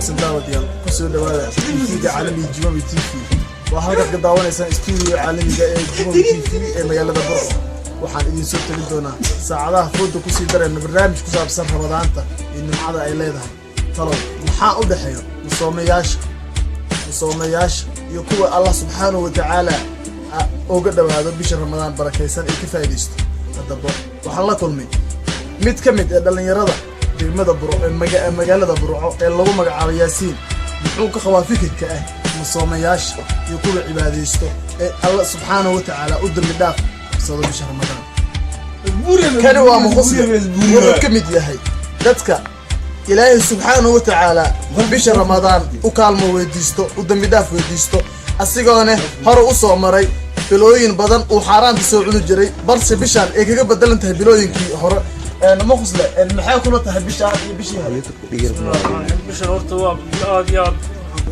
wanaagsan daawadayaal ku soo dhawaada TV-ga caalamiga Jumabi TV waa halka ka daawanaysan studio caalamiga ee Jumabi TV ee magaalada Burco waxaan idin soo tali doonaa saacadaha fooda ku sii dareen barnaamij ku saabsan Ramadaanta iyo nimcada ay leedahay talo maxaa u dhaxeeyo musoomayaasha iyo kuwa Allah subhanahu wa ta'ala uga dhawaado bisha Ramadaan barakaysan ee ka faa'iideysto hadaba waxaan la kulmay mid ka mid ah dhalinyarada degmada Burco ee magaalada Burco ee lagu magacaabo Yaasiin wuxuu ka qabaa fikirka ah musoomayaasha iyo kuwa cibaadeysto ee Allah subhanahu wa ta'ala u dambi dhaaf soo bisha Ramadaan kana waa muqassim wuxuu ka mid yahay dadka Ilaahay subhanahu wa ta'ala bisha Ramadaan u kaalmo weydiisto u dambi dhaaf weydiisto asigoona hore u soo maray bilooyin badan oo xaraanta soo cuni jiray balse bishaan ay kaga bedelan tahay bilooyinkii hore ما خصله المحاكم كلها تحب بشيء بشر horta waa aad iyo aad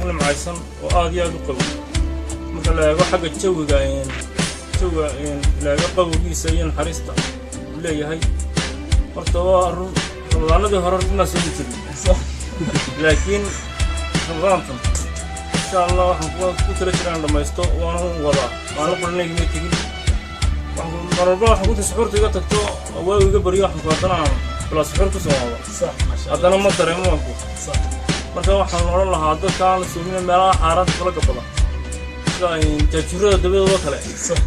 u nimcaysan oo aad iyo aad u qabow marka la eego xagga jawiga ilaaga qabowgiisa iyo naxariista uu leeyahay horta waa ramadaanadii hore ma soo jirin laakiin ramadaantan insha Allah waxaan ku tala jiraan dhamaysto waan qulnay ma tigin marba waxaan ku tasxuurtiga tagto waa iga bariyo waxaan ku hadana bala suxuur ku soo wado صح ما شاء الله hadana ma dareemo ku صح marka waxaan oran lahaa dadkaan suumin meelaha xaarad kala gabada sida in tajirada dabadooda kale صح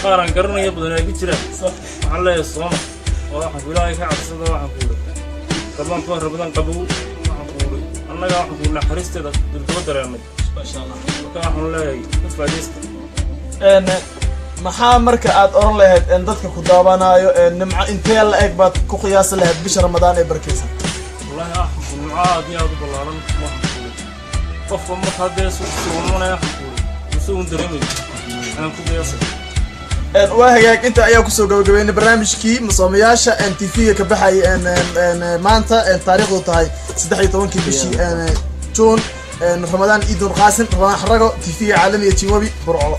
qaaran garanaya badan ay jiraan صح waxaan leeyahay sooma waxaan ku ilaahay ka cabsado waxaan ku qaban ko Ramadaan qabow waxaan ku annaga waxaan ku naxariisteeda dulka dareemay ما شاء الله marka waxaan leeyahay faa'iideysta maxaa marka aad oran lahayd in dadka ku daawanayo nimco intee la eeg baad ku qiyaas lahayd bisha Ramadaan ee barakeysan wallahi nimco aad iyo aad u ballaaran qofka marka hadee suuqmanaya soo dareemay aan ku qiyaasay waa hagaag inta ayaa ku soo gabagabeynay barnaamijkii musoomayaasha TV-ga ka baxay maanta taariikhdu tahay 13 bishii June Ramadaan Eid Qaasim Ramadaan xarago TV-ga caalamiga Jumabi Burco